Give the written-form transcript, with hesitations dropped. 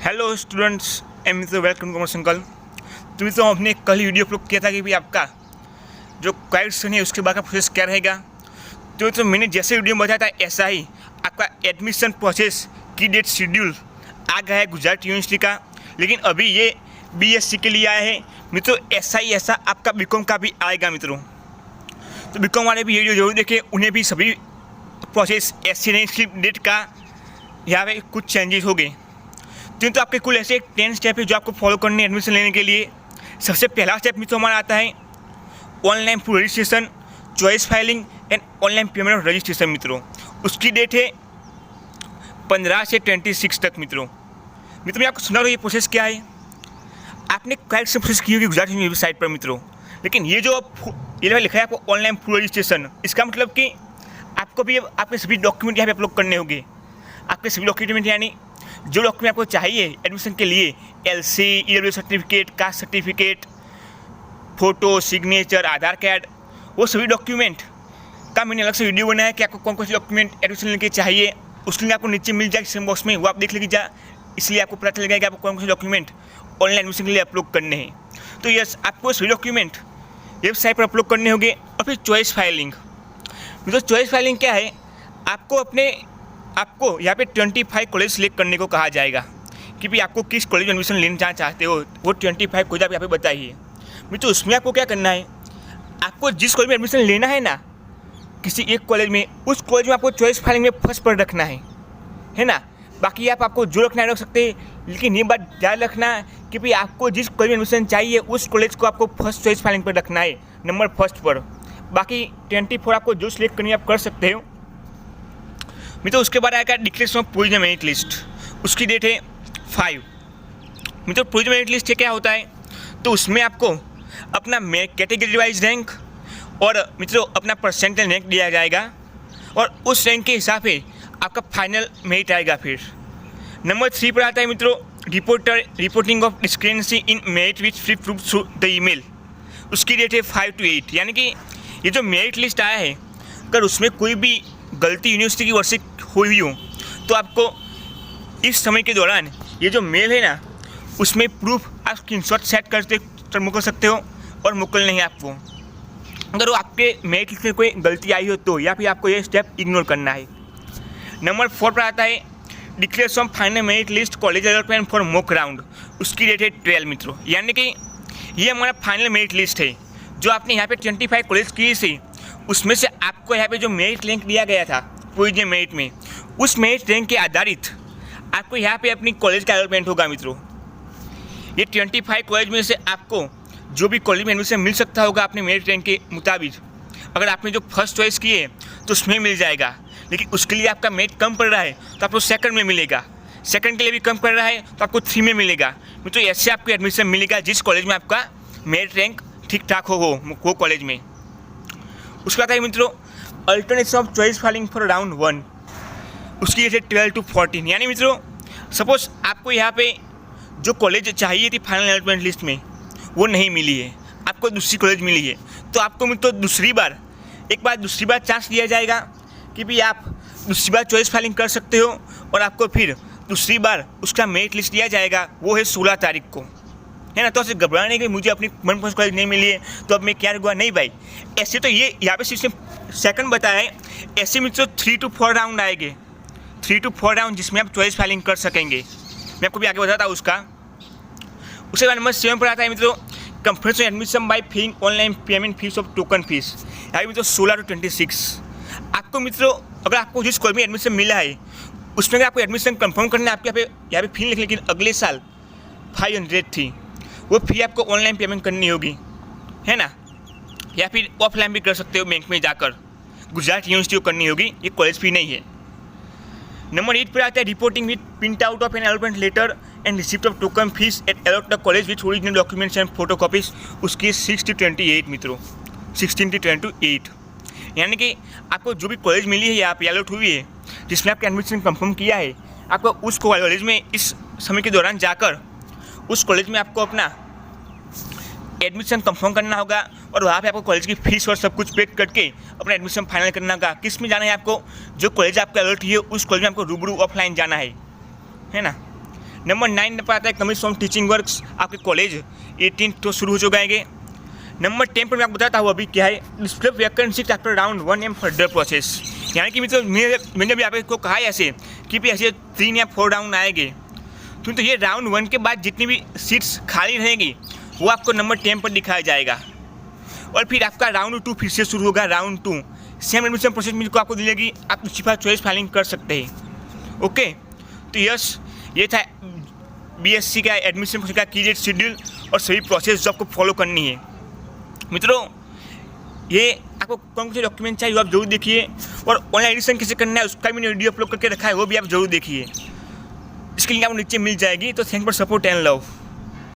Hello students and मित्रों, welcome commerce uncle. तो मित्रों, हमने कल ही वीडियो अपलोड किया था कि भाई आपका जो क्वेश्चन है उसके बाद का प्रोसेस क्या रहेगा। तो मित्रों, मैंने जैसे वीडियो में बताया था ऐसा ही आपका एडमिशन प्रोसेस की डेट शेड्यूल आ गया है गुजरात यूनिवर्सिटी का। लेकिन अभी ये बीएससी के लिए आया है मित्रों। ऐसा ही ऐसा आपका बीकॉम का भी आएगा मित्रों। तो बीकॉम वाले भी वीडियो जरूर देखें, उन्हें भी सभी प्रोसेस ऐसी नहीं, इसकी डेट का यहाँ पे कुछ चेंजेस हो गए। तो आपके कुल ऐसे 10 स्टेप है जो आपको फॉलो करने एडमिशन लेने के लिए। सबसे पहला स्टेप मित्रों हमारा आता है online full registration, choice filing and online payment of registration मित्रों। उसकी डेट है 15 से 26 तक मित्रों। मैं आपको सुना रहा हूँ ये प्रोसेस क्या है। आपने करेक्ट से प्रोसेस की होगी गुजरात यूनिवर्सिटी वेबसाइट पर मित्रों। लेकिन ये जो ये लिखा है आपको ऑनलाइन फुल रजिस्ट्रेशन, इसका मतलब कि आपको भी आपके सभी डॉक्यूमेंट यहाँ पे अपलोड करने होंगे। आपके सभी डॉक्यूमेंट यानी जो डॉक्यूमेंट आपको चाहिए एडमिशन के लिए, LC, EWS certificate, caste certificate, photo, signature, Aadhaar card, वो सभी डॉक्यूमेंट का मैंने अलग से वीडियो बनाया है कि आपको कौन कौन से डॉक्यूमेंट एडमिशन लेने के चाहिए। उसके लिए आपको नीचे मिल जाएगा डिस्क्रिप्शन बॉक्स में, वो आप देख लीजिए। इसलिए आपको पता चलेगा कि आपको कौन कौन से डॉक्यूमेंट ऑनलाइन एडमिशन के लिए अपलोड करने हैं। तो यस, आपको सभी डॉक्यूमेंट वेबसाइट पर अपलोड करने होंगे। और फिर चॉइस फाइलिंग। तो चॉइस फाइलिंग क्या है, आपको यहाँ पे 25 कॉलेज सिलेक्ट करने को कहा जाएगा कि भाई आपको किस कॉलेज में एडमिशन लेना चाहते हो। वो 25 कॉलेज आप यहाँ पे बताइए। तो उसमें आपको क्या करना है, आपको जिस कॉलेज में एडमिशन लेना है ना, किसी एक कॉलेज में, उस कॉलेज में आपको चॉइस फाइलिंग में फर्स्ट पर रखना है ना। बाकी आपको जो रखना है रख सकते हैं, लेकिन ये बात ध्यान रखना कि भाई आपको जिस कॉलेज में एडमिशन चाहिए उस कॉलेज को आपको फर्स्ट चॉइस फाइलिंग पर रखना है, नंबर फर्स्ट पर। बाकी 24 आपको जो सिलेक्ट करनी है आप कर सकते हो। मित्रों उसके बाद आएगा declaration of provisional merit list. उसकी डेट है 5। मित्रों प्रोविजनल मेरिट लिस्ट क्या होता है, तो उसमें आपको अपना कैटेगरी वाइज रैंक और मित्रों अपना परसेंटेज रैंक दिया जाएगा और उस रैंक के हिसाब से आपका फाइनल मेरिट आएगा। फिर नंबर 3 पर आता है मित्रों reporting of discrepancy in merit which free proof through the email. उसकी डेट है 5 to 8। यानी कि ये जो मेरिट लिस्ट आया है, अगर उसमें कोई भी गलती यूनिवर्सिटी की ओर से हुई हो तो आपको इस समय के दौरान ये जो मेल है ना, उसमें प्रूफ आप स्क्रीनशॉट सेट करके मोकल सकते हो और मोकलना है आपको। अगर वो आपके मेरिट लिस्ट में कोई गलती आई हो तो, या फिर आपको ये स्टेप इग्नोर करना है। नंबर 4 पर आता है declaration of final merit list college allotment for mock round. उसकी डेट है 12 मित्रों। यानी कि ये हमारा फाइनल मेरिट लिस्ट है जो आपने यहाँ पे 25 कॉलेज की थी, उसमें से आपको यहाँ पे जो मेरिट रैंक दिया गया था प्रोविजनल मेरिट में, उस मेरिट रैंक के आधारित आपको यहाँ पे अपनी कॉलेज का अलॉटमेंट होगा मित्रों। ये 25 कॉलेज में से आपको जो भी कॉलेज में एडमिशन मिल सकता होगा अपने मेरिट रैंक के मुताबिक। अगर आपने जो फर्स्ट चॉइस की है तो उसमें मिल जाएगा, लेकिन उसके लिए आपका मेरिट कम पड़ रहा है तो आपको सेकंड में मिलेगा। सेकंड के लिए भी कम पड़ रहा है तो आपको 3 में मिलेगा। तो ऐसे आपको एडमिशन मिलेगा जिस कॉलेज में आपका मेरिट रैंक ठीक ठाक हो वो कॉलेज में। उसके बाद है मित्रों alternative of choice filing for round 1। उसकी डेट है 12 to 14। यानी मित्रों सपोज आपको यहाँ पे जो कॉलेज चाहिए थी फाइनल अलॉटमेंट लिस्ट में वो नहीं मिली है, आपको दूसरी कॉलेज मिली है, तो आपको मित्रों दूसरी बार चांस दिया जाएगा कि भाई आप दूसरी बार चॉइस फाइलिंग कर सकते हो और आपको फिर दूसरी बार उसका मेरिट लिस्ट दिया जाएगा। वो है 16 तारीख को, है ना। तो ऐसे घबराने के मुझे अपनी मनपसंद कॉलेज नहीं मिली है तो अब मैं क्या रुआ, नहीं भाई। ऐसे तो ये यहाँ पे सिस्टम सेकंड बताया है। ऐसे मित्रों 3 to 4 राउंड आएंगे, 3 to 4 राउंड जिसमें आप चॉइस फाइलिंग कर सकेंगे। मैं आपको भी आगे बताता हूँ उसका। उसके बाद नंबर 7 पर आता है मित्रों confirmation admission bye paying online payment fees of token fees. यहाँ मित्रों 16 to 26 आपको मित्रों अगर आपको जिस कॉलेज में एडमिशन मिला है उसमें अगर आपको एडमिशन कन्फर्म करना है, आपके यहाँ पे फी लिख, लेकिन अगले साल 500 थी, वो फी आपको ऑनलाइन पेमेंट करनी होगी, है ना। या फिर ऑफलाइन भी कर सकते हो, बैंक में जाकर गुजरात यूनिवर्सिटी को करनी होगी, ये कॉलेज फी नहीं है। नंबर 8 पर आता है reporting with print out of an allotment letter and receipt of token fees at allot the college with original documents and photo copies. उसकी 6 to 28 मित्रों, 16 to 28। यानी कि आपको जो भी कॉलेज मिली है या अलॉट हुई है जिसमें आपका एडमिशन कंफर्म किया है, आपको उस कॉलेज में इस समय के दौरान जाकर उस कॉलेज में आपको अपना एडमिशन कंफर्म करना होगा और वहाँ पे आपको कॉलेज की फीस और सब कुछ पे करके अपना एडमिशन फाइनल करना होगा। किस में जाना है आपको, जो कॉलेज आपका अलॉट है उस कॉलेज में आपको रूबरू ऑफलाइन जाना है ना। नंबर 9 पर आता है कमिट फ्रॉम टीचिंग वर्क्स, आपके कॉलेज 18 तो शुरू हो चुकाएंगे। नंबर 10 पर मैं आपको बताता हूँ अभी क्या है, display vacancy after round 1 um further process, यानी कि मतलब मैंने भी आपको कहा है ऐसे कि भी ऐसे 3 या 4 राउंड आएंगे, तो ये राउंड 1 के बाद जितनी भी सीट्स खाली रहेंगी वो आपको नंबर 10 पर दिखाया जाएगा, और फिर आपका राउंड 2 फिर से शुरू होगा। राउंड 2 सेम एडमिशन प्रोसेस में आपको मिलेगी, आप मल्टीपल चॉइस फाइलिंग कर सकते हैं। ओके, तो यस ये था बीएससी का एडमिशन प्रोसेस का क्लियर शेड्यूल और सभी प्रोसेस जो आपको फॉलो करनी है। मित्रों, ये आपको कौन से डॉक्यूमेंट चाहिए वो आप जरूर देखिए, और ऑनलाइन एडिशन कैसे करना है उसका भी मैंने वीडियो अपलोड करके रखा है, वो भी आप जरूर देखिए। इसके लिंक आपको नीचे मिल जाएगी। तो thank for support and love.